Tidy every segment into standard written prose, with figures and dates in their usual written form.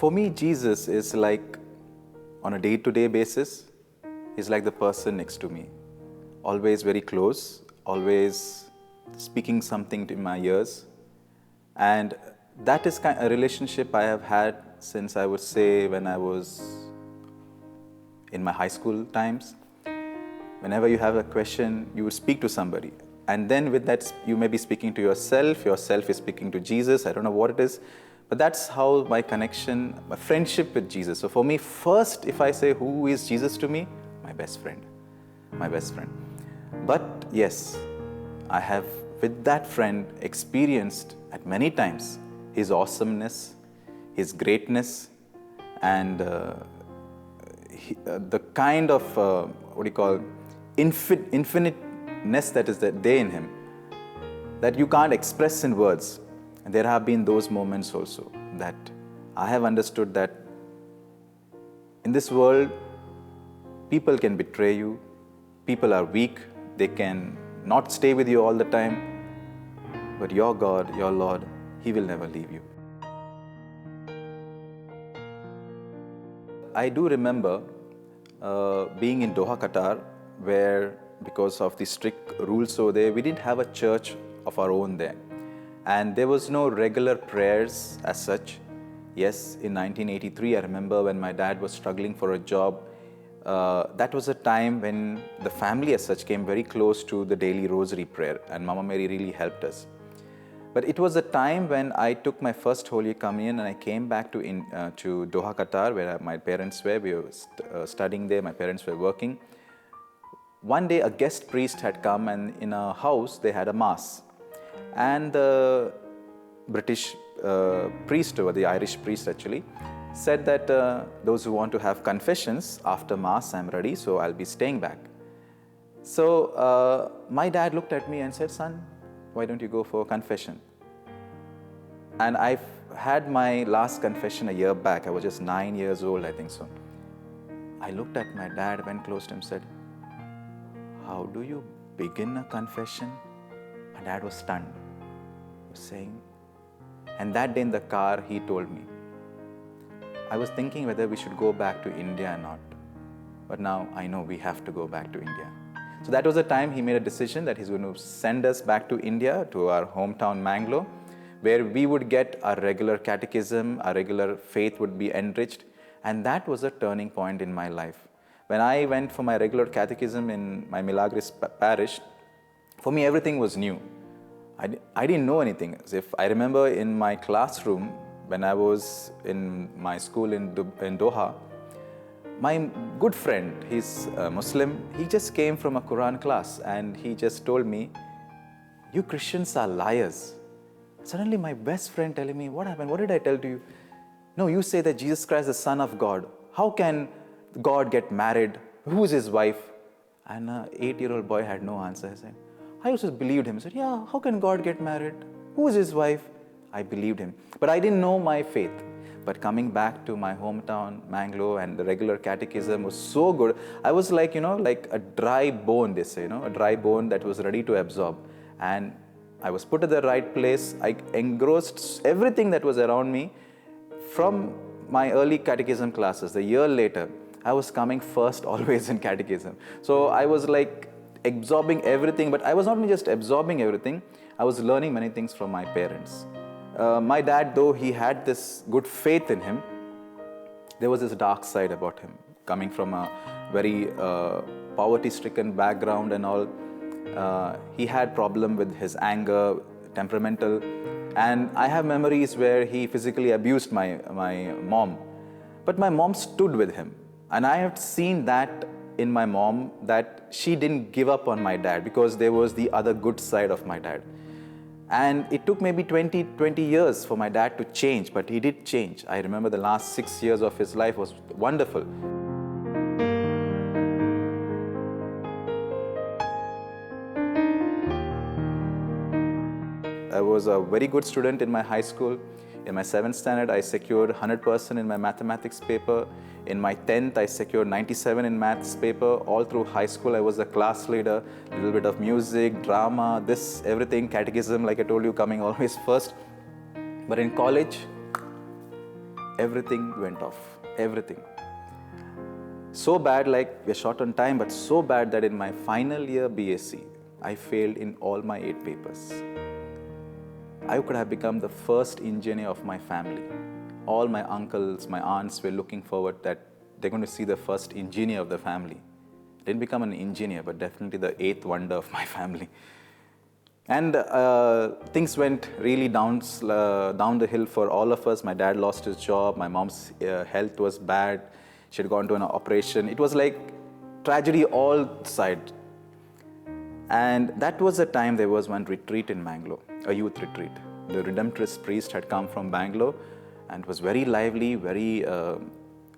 For me, Jesus is like, on a day-to-day basis, he's like the person next to me. Always very close, always speaking something to my ears. And that is a relationship I have had since, I would say, when I was in my high school times. Whenever you have a question, you would speak to somebody. And then with that, you may be speaking to yourself is speaking to Jesus, I don't know what it is. But that's how my connection, my friendship with Jesus. So for me, first, if I say who is Jesus to me, my best friend. My best friend. But yes, I have, with that friend, experienced at many times his awesomeness, his greatness, and the kind of, infiniteness that is there in him, that you can't express in words. And there have been those moments also that I have understood that in this world, people can betray you, people are weak, they can not stay with you all the time, but your God, your Lord, He will never leave you. I do remember being in Doha, Qatar, where because of the strict rules over there, we didn't have a church of our own there. And there was no regular prayers as such. Yes, in 1983, I remember when my dad was struggling for a job, that was a time when the family as such came very close to the daily rosary prayer, and Mama Mary really helped us. But it was a time when I took my first Holy Communion and I came back to Doha, Qatar, where my parents were. We were studying there, my parents were working. One day a guest priest had come, and in a house they had a mass. And the British priest, or the Irish priest actually, said that those who want to have confessions after Mass, I'm ready, so I'll be staying back. So my dad looked at me and said, son, why don't you go for a confession? And I've had my last confession a year back. I was just 9 years old, I think so. I looked at my dad, went close to him, said, how do you begin a confession? My dad was stunned. He was saying, and that day in the car, he told me. I was thinking whether we should go back to India or not. But now I know we have to go back to India. So that was the time he made a decision that he's going to send us back to India, to our hometown Mangalore, where we would get our regular catechism, our regular faith would be enriched. And that was a turning point in my life. When I went for my regular catechism in my Milagres parish, for me everything was new. I didn't know anything. If I remember in my classroom, when I was in my school in Doha, my good friend, he's a Muslim, he just came from a Quran class and he just told me, you Christians are liars. Suddenly my best friend telling me, what happened? What did I tell to you? No, you say that Jesus Christ is the Son of God. How can God get married? Who is his wife? And an 8-year-old boy had no answer. He said, I also believed him. He said, yeah, how can God get married? Who is his wife? I believed him. But I didn't know my faith. But coming back to my hometown, Mangalore, and the regular catechism was so good. I was like, like a dry bone, they say, a dry bone that was ready to absorb. And I was put at the right place. I engrossed everything that was around me. From my early catechism classes, a year later, I was coming first always in catechism. So I was like absorbing everything, but I was not just absorbing everything, I was learning many things from my parents. My dad, though he had this good faith in him, there was this dark side about him, coming from a very poverty-stricken background and all. He had problem with his anger, temperamental, and I have memories where he physically abused my mom. But my mom stood with him, and I have seen that in my mom, that she didn't give up on my dad, because there was the other good side of my dad. And it took maybe 20 years for my dad to change, but he did change. I remember the last 6 years of his life was wonderful. I was a very good student in my high school. In my 7th standard, I secured 100% in my mathematics paper. In my 10th, I secured 97 in maths paper. All through high school, I was a class leader, a little bit of music, drama, this, everything, catechism, like I told you, coming always first. But in college, everything went off. Everything. So bad, like we're short on time, but so bad that in my final year BSc, I failed in all my 8 papers. I could have become the first engineer of my family. All my uncles, my aunts were looking forward that they're going to see the first engineer of the family. Didn't become an engineer, but definitely the 8th wonder of my family. And things went really down the hill for all of us. My dad lost his job. My mom's health was bad. She had gone to an operation. It was like tragedy all sides. And that was the time there was one retreat in Bangalore, a youth retreat. The Redemptorist priest had come from Bangalore and it was very lively, very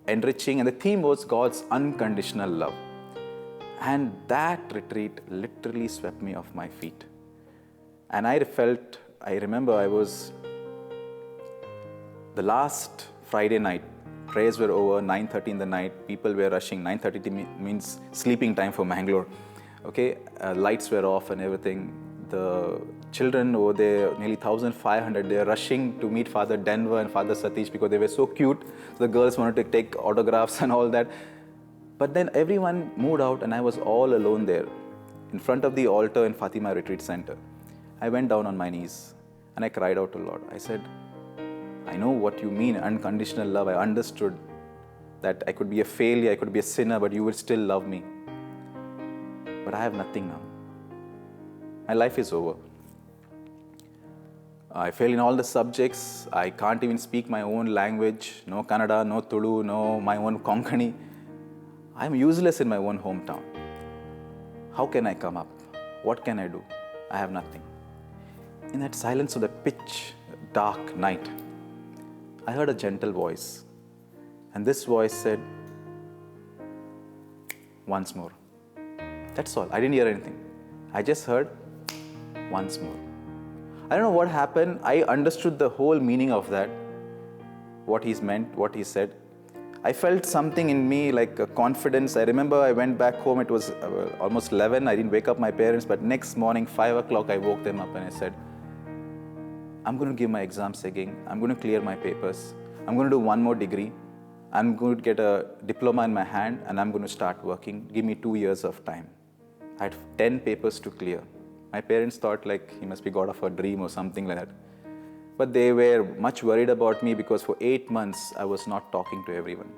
enriching. And the theme was God's unconditional love. And that retreat literally swept me off my feet. And I remember I was the last Friday night, prayers were over, 9:30 in the night, people were rushing. 9:30 means sleeping time for Bangalore. Okay, lights were off and everything. The children over there, nearly 1,500, they were rushing to meet Father Denver and Father Satish because they were so cute. So the girls wanted to take autographs and all that. But then everyone moved out and I was all alone there in front of the altar in Fatima Retreat Center. I went down on my knees and I cried out to Lord. I said, I know what you mean, unconditional love. I understood that I could be a failure, I could be a sinner, but you will still love me. But I have nothing now. My life is over. I fail in all the subjects. I can't even speak my own language. No Kannada, no Tulu, no my own Konkani. I'm useless in my own hometown. How can I come up? What can I do? I have nothing. In that silence of the pitch dark night, I heard a gentle voice. And this voice said, once more. That's all. I didn't hear anything. I just heard, once more. I don't know what happened. I understood the whole meaning of that, what he's meant, what he said. I felt something in me like a confidence. I remember I went back home. It was almost 11. I didn't wake up my parents, but next morning, 5 o'clock, I woke them up and I said, I'm going to give my exams again. I'm going to clear my papers. I'm going to do one more degree. I'm going to get a diploma in my hand and I'm going to start working. Give me 2 years of time. I had 10 papers to clear. My parents thought like he must be God of a dream or something like that. But they were much worried about me because for 8 months, I was not talking to everyone.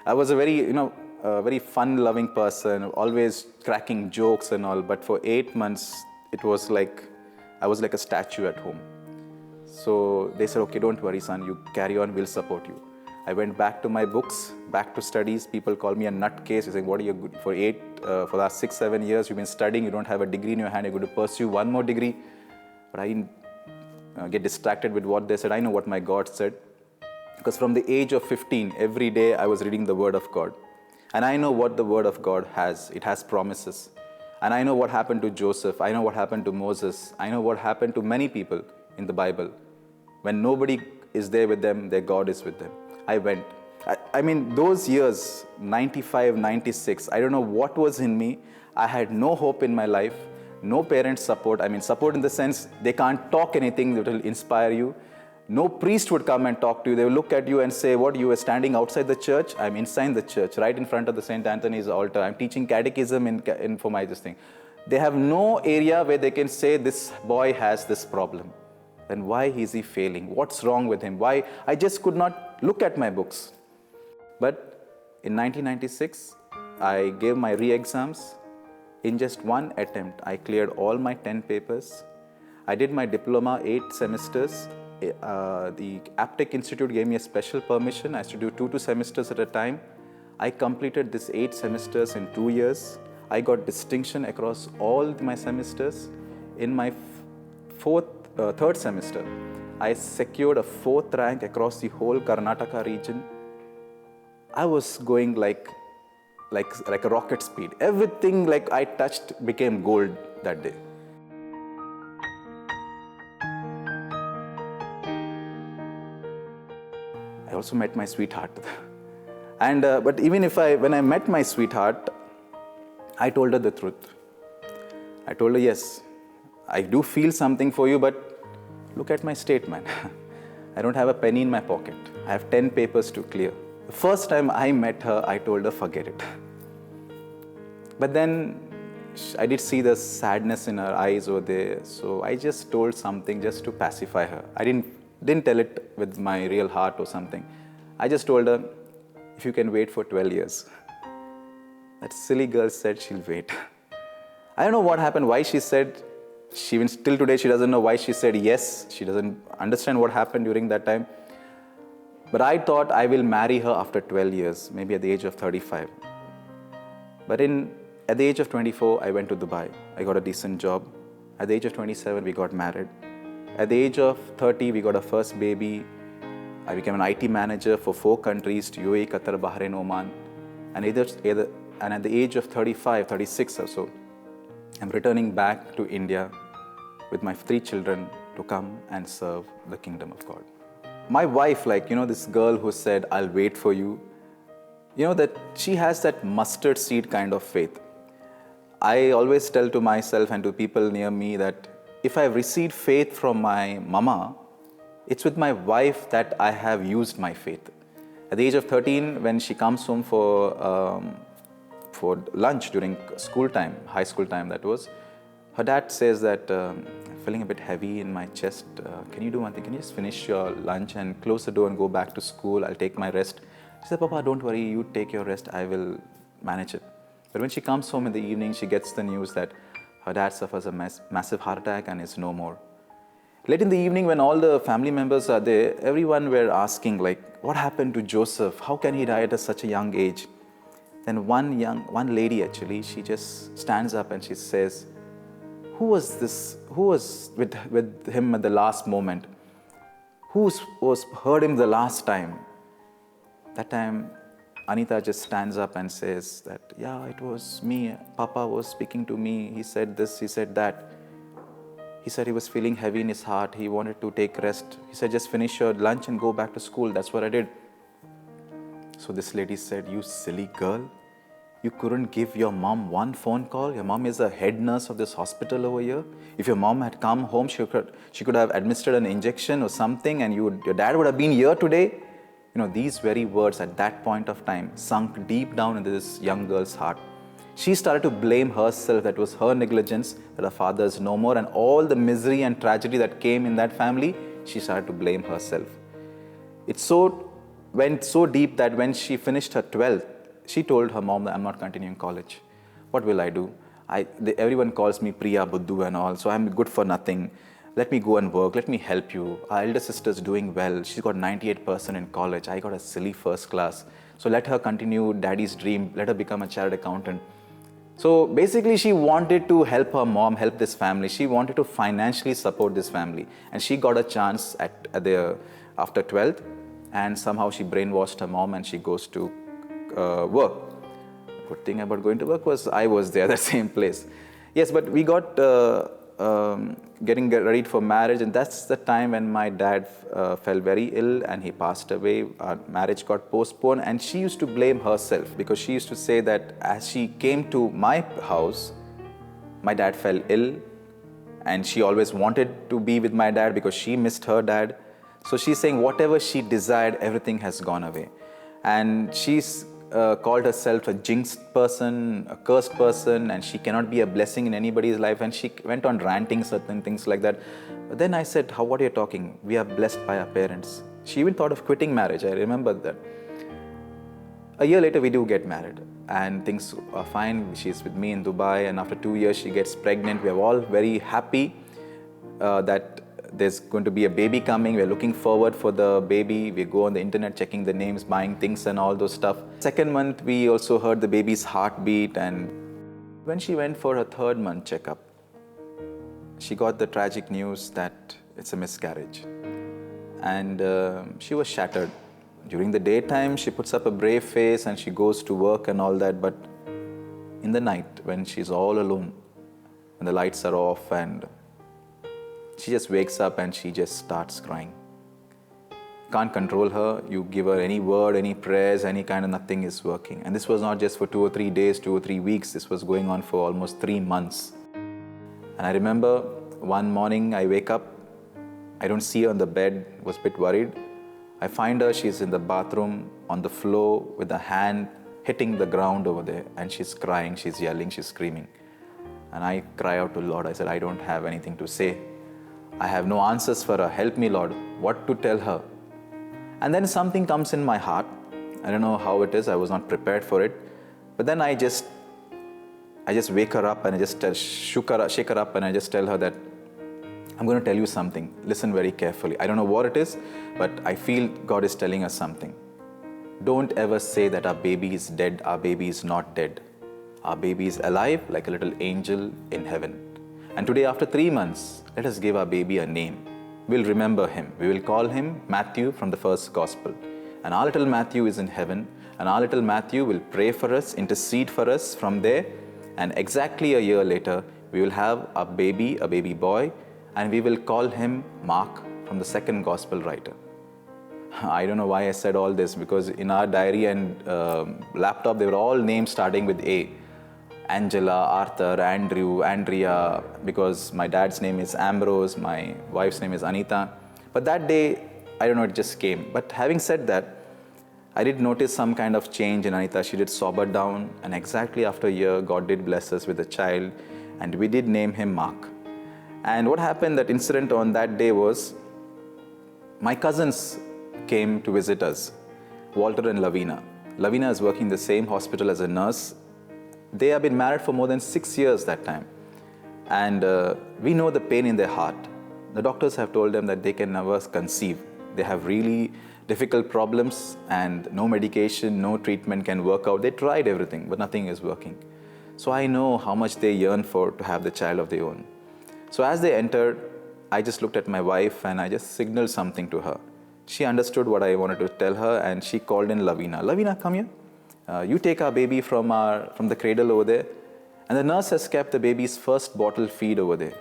I was a very fun-loving person, always cracking jokes and all. But for 8 months, it was like, I was like a statue at home. So they said, okay, don't worry, son, you carry on, we'll support you. I went back to my books, back to studies. People call me a nutcase. They say, what are you good for for the last 6-7 years, you've been studying, you don't have a degree in your hand, you're going to pursue one more degree. But I didn't get distracted with what they said. I know what my God said. Because from the age of 15, every day I was reading the Word of God. And I know what the Word of God has. It has promises. And I know what happened to Joseph. I know what happened to Moses. I know what happened to many people in the Bible. When nobody is there with them, their God is with them. I went. I mean, those years, 95, 96, I don't know what was in me. I had no hope in my life, no parents' support. I mean, support in the sense they can't talk anything that will inspire you. No priest would come and talk to you. They will look at you and say, what, you were standing outside the church? I'm inside the church, right in front of the St. Anthony's altar. I'm teaching catechism for my this thing. They have no area where they can say, this boy has this problem. Then why is he failing? What's wrong with him? Why? I just could not look at my books. But in 1996, I gave my re-exams. In just one attempt, I cleared all my 10 papers. I did my diploma 8 semesters. The Aptech Institute gave me a special permission. I used to do 2 semesters at a time. I completed this 8 semesters in 2 years. I got distinction across all my semesters. In my third semester, I secured a 4th rank across the whole Karnataka region. I was going like a rocket speed. Everything like I touched became gold that day. I also met my sweetheart. And but even when I met my sweetheart, I told her the truth. I told her, yes, I do feel something for you, but look at my state, man. I don't have a penny in my pocket. I have 10 papers to clear. The first time I met her, I told her, forget it. But then I did see the sadness in her eyes over there, so I just told something just to pacify her. I didn't tell it with my real heart or something. I just told her, if you can wait for 12 years. That silly girl said she'll wait. I don't know what happened, why she said, even still today she doesn't know why she said yes. She doesn't understand what happened during that time. But I thought I will marry her after 12 years, maybe at the age of 35. But at the age of 24, I went to Dubai. I got a decent job. At the age of 27, we got married. At the age of 30, we got our first baby. I became an IT manager for 4 countries, UAE, Qatar, Bahrain, Oman. And at the age of 35, 36 or so, I'm returning back to India with my 3 children to come and serve the kingdom of God. My wife, this girl who said, I'll wait for you, that she has that mustard seed kind of faith. I always tell to myself and to people near me that if I've received faith from my mama, it's with my wife that I have used my faith. At the age of 13, when she comes home for lunch during school time, high school time that was, her dad says that, I'm feeling a bit heavy in my chest. Can you do one thing? Can you just finish your lunch and close the door and go back to school? I'll take my rest. She said, Papa, don't worry, you take your rest. I will manage it. But when she comes home in the evening, she gets the news that her dad suffers a massive heart attack and is no more. Late in the evening, when all the family members are there, everyone were asking, what happened to Joseph? How can he die at such a young age? Then one lady actually, she just stands up and she says, who was with him at the last moment? Who heard him the last time? That time, Anita just stands up and says that, yeah, it was me. Papa was speaking to me. He said this, he said that. He said he was feeling heavy in his heart. He wanted to take rest. He said, just finish your lunch and go back to school. That's what I did. So this lady said, you silly girl. You couldn't give your mom one phone call? Your mom is the head nurse of this hospital over here. If your mom had come home, she could have administered an injection or something and your dad would have been here today. These very words at that point of time sunk deep down into this young girl's heart. She started to blame herself, that was her negligence, that her father is no more, and all the misery and tragedy that came in that family, she started to blame herself. It went so deep that when she finished her 12th, she told her mom that I'm not continuing college. What will I do? Everyone calls me Priya, Buddhu and all, so I'm good for nothing. Let me go and work, let me help you. Our elder sister's doing well. She's got 98% in college. I got a silly first class. So let her continue daddy's dream. Let her become a chartered accountant. So basically she wanted to help her mom, help this family. She wanted to financially support this family. And she got a chance after 12th, and somehow she brainwashed her mom and she goes to work. Good thing about going to work was I was there at the same place. Yes, but we got getting ready for marriage, and that's the time when my dad fell very ill and he passed away. Our marriage got postponed, and she used to blame herself because she used to say that as she came to my house, my dad fell ill and she always wanted to be with my dad because she missed her dad. So she's saying whatever she desired, everything has gone away. And she's called herself a jinxed person, a cursed person, and she cannot be a blessing in anybody's life. And she went on ranting certain things like that. But then I said, what are you talking? We are blessed by our parents. She even thought of quitting marriage. I remember that. A year later, we do get married and things are fine. She's with me in Dubai, and after 2 years, she gets pregnant. We are all very happy that there's going to be a baby coming. We're looking forward for the baby. We go on the internet checking the names, buying things and all those stuff. Second month, we also heard the baby's heartbeat, and when she went for her 3rd month checkup, she got the tragic news that it's a miscarriage. And she was shattered. During the daytime, she puts up a brave face and she goes to work and all that, but in the night, when she's all alone, when the lights are off, and she just wakes up and she just starts crying. Can't control her. You give her any word, any prayers, any kind of, nothing is working. And this was not just for 2 or 3 days, 2 or 3 weeks. This was going on for almost 3 months. And I remember one morning I wake up, I don't see her on the bed, was a bit worried. I find her, she's in the bathroom on the floor with a hand hitting the ground over there, and she's crying, she's yelling, she's screaming. And I cry out to Lord. I said, I don't have anything to say. I have no answers for her. Help me, Lord, what to tell her. And then something comes in my heart. I don't know how it is. I was not prepared for it. But then I just wake her up and I just shake her up and I just tell her that I'm going to tell you something. Listen very carefully. I don't know what it is, but I feel God is telling us something. Don't ever say that our baby is dead. Our baby is not dead. Our baby is alive like a little angel in heaven. And today, after 3 months, let us give our baby a name. We'll remember him. We will call him Matthew from the first gospel. And our little Matthew is in heaven. And our little Matthew will pray for us, intercede for us from there. And exactly a year later, we will have a baby boy, and we will call him Mark from the second gospel writer. I don't know why I said all this, because in our diary and laptop, they were all names starting with A. Angela, Arthur, Andrew, Andrea, because my dad's name is Ambrose, my wife's name is Anita. But that day, I don't know, it just came. But having said that, I did notice some kind of change in Anita. She did sober down, and exactly after a year, God did bless us with a child, and we did name him Mark. And what happened, that incident on that day was, my cousins came to visit us, Walter and Lavina. Lavina is working in the same hospital as a nurse. They have been married for more than 6 years that time. And we know the pain in their heart. The doctors have told them that they can never conceive. They have really difficult problems, and no medication, no treatment can work out. They tried everything, but nothing is working. So I know how much they yearn to have the child of their own. So as they entered, I just looked at my wife and I just signaled something to her. She understood what I wanted to tell her, and she called in Lavina. Lavina, come here. You take our baby from the cradle over there, and the nurse has kept the baby's first bottle feed over there.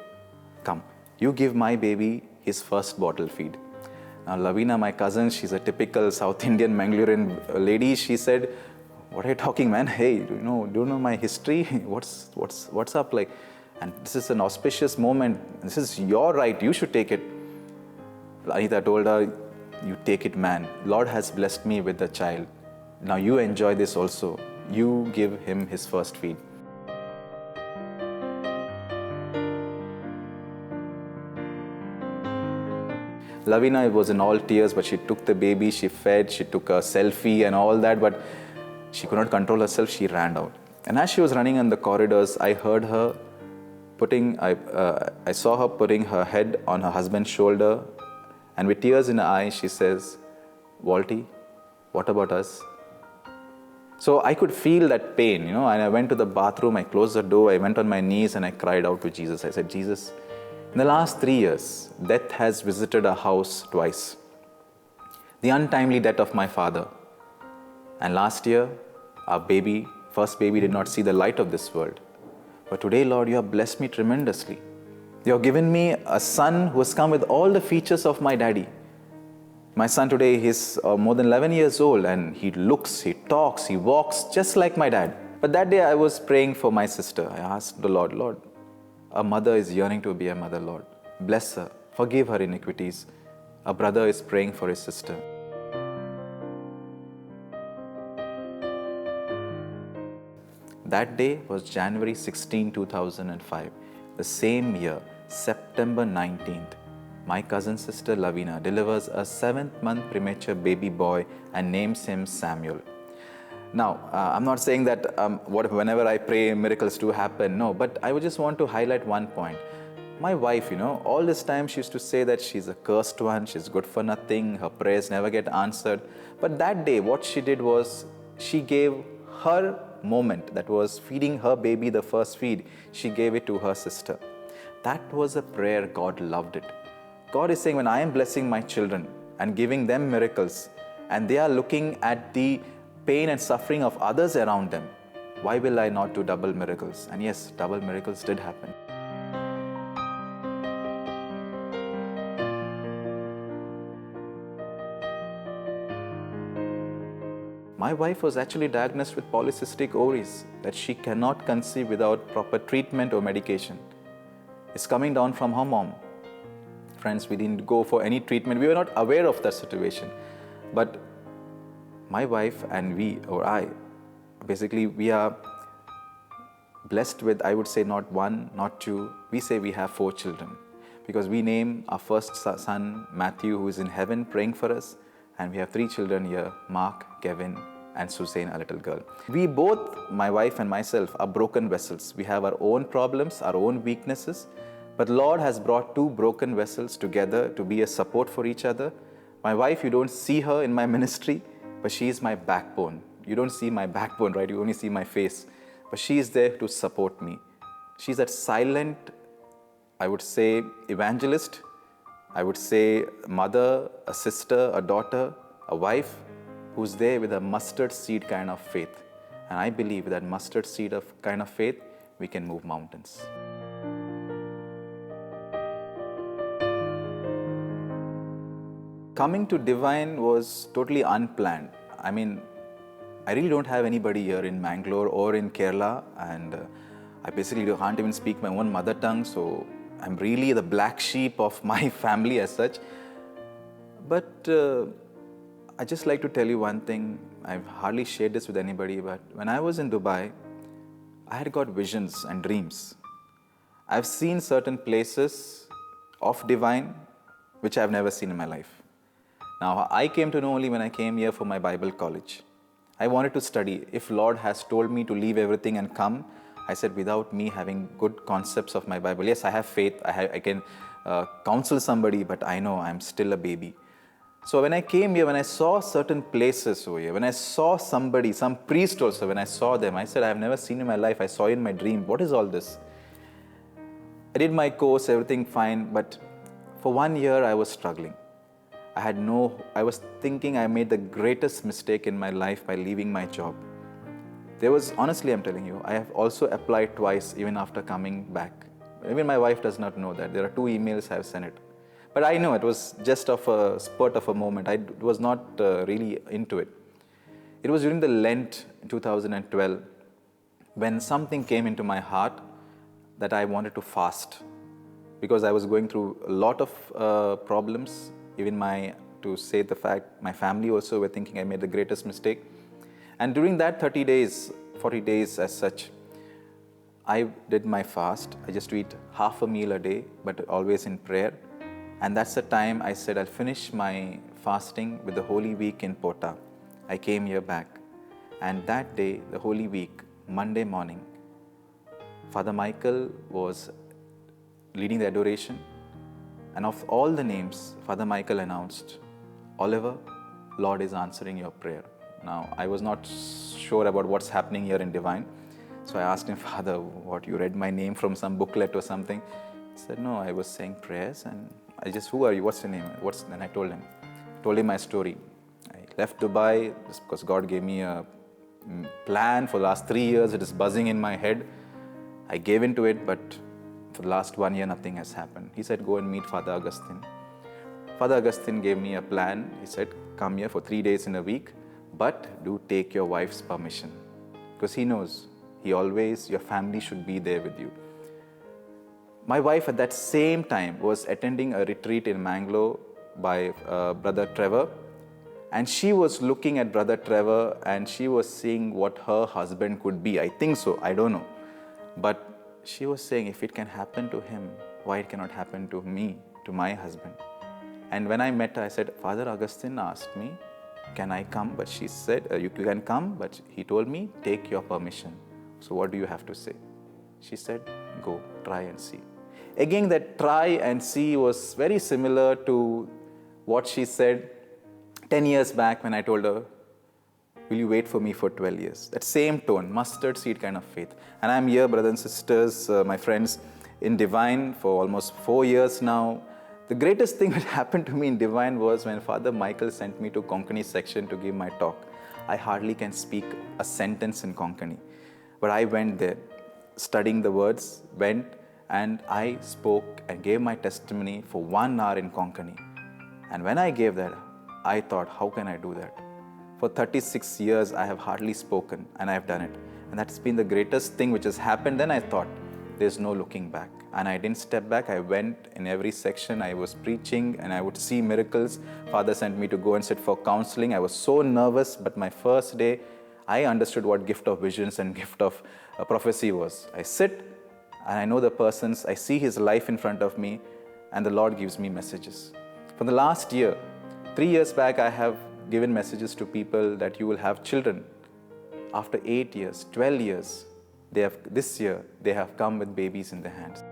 Come, you give my baby his first bottle feed. Now Lavina, my cousin, she's a typical South Indian Mangalorean lady. She said, "What are you talking, man? Hey, do you know my history? What's up? Like, and this is an auspicious moment. This is your right. You should take it." Anita told her, "You take it, man. Lord has blessed me with a child. Now you enjoy this also. You give him his first feed." Lavina was in all tears, but she took the baby, she fed, she took a selfie and all that, but she could not control herself. She ran out. And as she was running in the corridors, I heard her I saw her putting her head on her husband's shoulder, and with tears in her eyes, she says, "Walty, what about us?" So I could feel that pain, and I went to the bathroom, I closed the door, I went on my knees and I cried out to Jesus. I said, "Jesus, in the last 3 years, death has visited our house twice. The untimely death of my father. And last year, our first baby did not see the light of this world. But today, Lord, you have blessed me tremendously. You have given me a son who has come with all the features of my daddy. My son today, he's more than 11 years old, and he looks, he talks, he walks just like my dad." But that day I was praying for my sister. I asked the Lord, "Lord, a mother is yearning to be a mother, Lord. Bless her, forgive her iniquities. A brother is praying for his sister." That day was January 16, 2005. The same year, September 19th, my cousin sister Lavina delivers a 7th-month premature baby boy and names him Samuel. Now, I'm not saying that whenever I pray, miracles do happen. No, but I would just want to highlight one point. My wife, all this time she used to say that she's a cursed one, she's good for nothing, her prayers never get answered. But that day, what she did was, she gave her moment, that was feeding her baby the first feed, she gave it to her sister. That was a prayer. God loved it. God is saying, when I am blessing my children and giving them miracles, and they are looking at the pain and suffering of others around them, why will I not do double miracles? And yes, double miracles did happen. My wife was actually diagnosed with polycystic ovaries, that she cannot conceive without proper treatment or medication. It's coming down from her mom. friends. We didn't go for any treatment. We were not aware of that situation. But my wife and basically we are blessed with, I would say, not one, not two. We say we have 4 children. Because we name our first son, Matthew, who is in heaven praying for us. And we have 3 children here, Mark, Kevin, and Suzanne, a little girl. We both, my wife and myself, are broken vessels. We have our own problems, our own weaknesses. But Lord has brought 2 broken vessels together to be a support for each other. My wife, you don't see her in my ministry, but she is my backbone. You don't see my backbone, right? You only see my face. But she is there to support me. She's that silent, I would say, evangelist. I would say mother, a sister, a daughter, a wife, who's there with a mustard seed kind of faith. And I believe with that mustard seed of kind of faith, we can move mountains. Coming to Divine was totally unplanned. I mean, I really don't have anybody here in Mangalore or in Kerala, and I basically can't even speak my own mother tongue, so I'm really the black sheep of my family as such. But I just like to tell you one thing. I've hardly shared this with anybody, but when I was in Dubai, I had got visions and dreams. I've seen certain places of Divine which I've never seen in my life. Now, I came to know only when I came here for my Bible college. I wanted to study. If Lord has told me to leave everything and come, I said, without me having good concepts of my Bible. Yes, I have faith. I can counsel somebody, but I know I'm still a baby. So when I came here, when I saw certain places over here, when I saw somebody, some priest also, when I saw them, I said, I have never seen in my life. I saw in my dream. What is all this? I did my course, everything fine, but for 1 year I was struggling. I was thinking I made the greatest mistake in my life by leaving my job. Honestly, I'm telling you, I have also applied twice even after coming back. Even my wife does not know that. There are 2 emails I have sent it. But I know it was just of a spurt of a moment. I was not really into it. It was during the Lent in 2012 when something came into my heart that I wanted to fast. Because I was going through a lot of problems. Even my family also were thinking I made the greatest mistake. And during that 30 days, 40 days as such, I did my fast. I just eat half a meal a day, but always in prayer. And that's the time I said I'll finish my fasting with the Holy Week in Pota. I came here back. And that day, the Holy Week, Monday morning, Father Michael was leading the adoration. And of all the names, Father Michael announced, Oliver, Lord is answering your prayer. Now, I was not sure about what's happening here in Divine. So I asked him, Father, what, you read my name from some booklet or something? He said, no, I was saying prayers and who are you? What's your name? Then I told him my story. I left Dubai just because God gave me a plan for the last 3 years. It is buzzing in my head. I gave into it, but for the last 1 year, nothing has happened. He said, go and meet Father Augustine. Father Augustine gave me a plan. He said, come here for 3 days in a week, but do take your wife's permission. Because he knows, your family should be there with you. My wife at that same time was attending a retreat in Mangalore by Brother Trevor. And she was looking at Brother Trevor and she was seeing what her husband could be. I think so, I don't know. But she was saying, if it can happen to him, why it cannot happen to me, to my husband? And when I met her, I said, Father Augustine asked me, can I come? But she said, you can come, but he told me, take your permission. So what do you have to say? She said, go, try and see. Again, that try and see was very similar to what she said 10 years back when I told her, will you wait for me for 12 years? That same tone, mustard seed kind of faith. And I'm here, brothers and sisters, my friends, in Divine for almost 4 years now. The greatest thing that happened to me in Divine was when Father Michael sent me to Konkani section to give my talk. I hardly can speak a sentence in Konkani. But I went there, studying the words, and I spoke and gave my testimony for 1 hour in Konkani. And when I gave that, I thought, how can I do that? For 36 years, I have hardly spoken and I have done it. And that's been the greatest thing which has happened. Then I thought, there's no looking back. And I didn't step back. I went in every section. I was preaching and I would see miracles. Father sent me to go and sit for counseling. I was so nervous, but my first day, I understood what gift of visions and gift of prophecy was. I sit and I know the person's, I see his life in front of me, and the Lord gives me messages. For the last year, 3 years back, I have given messages to people that you will have children. After 8 years, 12 years, this year, they have come with babies in their hands.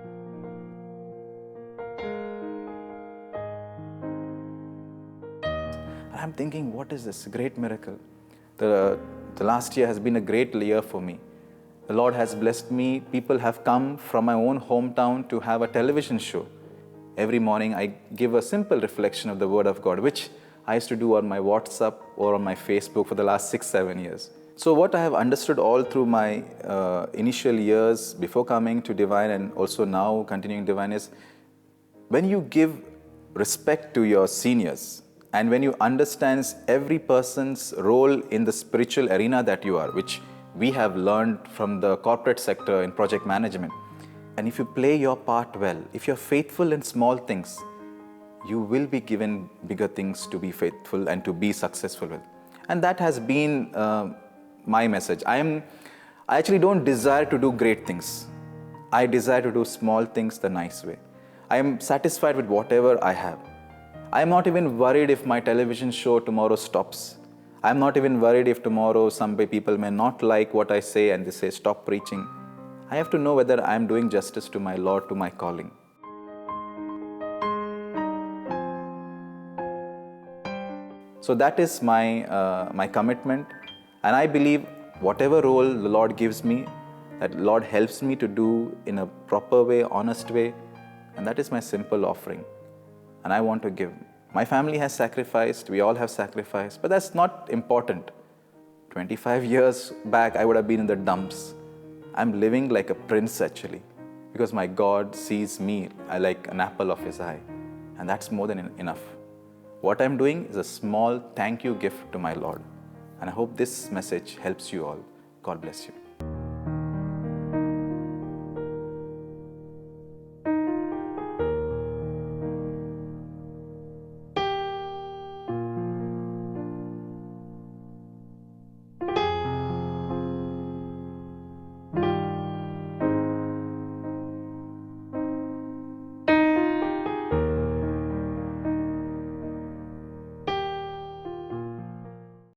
I'm thinking, what is this great miracle? The last year has been a great year for me. The Lord has blessed me. People have come from my own hometown to have a television show. Every morning I give a simple reflection of the Word of God, which I used to do on my WhatsApp or on my Facebook for the last 6-7 years. So what I have understood all through my initial years before coming to Divine and also now continuing Divine is, when you give respect to your seniors and when you understand every person's role in the spiritual arena that you are, which we have learned from the corporate sector in project management, and if you play your part well, if you're faithful in small things, you will be given bigger things to be faithful and to be successful with. And that has been my message. I actually don't desire to do great things. I desire to do small things the nice way. I am satisfied with whatever I have. I am not even worried if my television show tomorrow stops. I am not even worried if tomorrow some people may not like what I say and they say stop preaching. I have to know whether I am doing justice to my Lord, to my calling. So that is my commitment, and I believe whatever role the Lord gives me, that Lord helps me to do in a proper way, honest way, and that is my simple offering. And I want to give. My family has sacrificed, we all have sacrificed, but that's not important. 25 years back, I would have been in the dumps. I'm living like a prince actually, because my God sees me like an apple of his eye, and that's more than enough. What I'm doing is a small thank you gift to my Lord, and I hope this message helps you all. God bless you.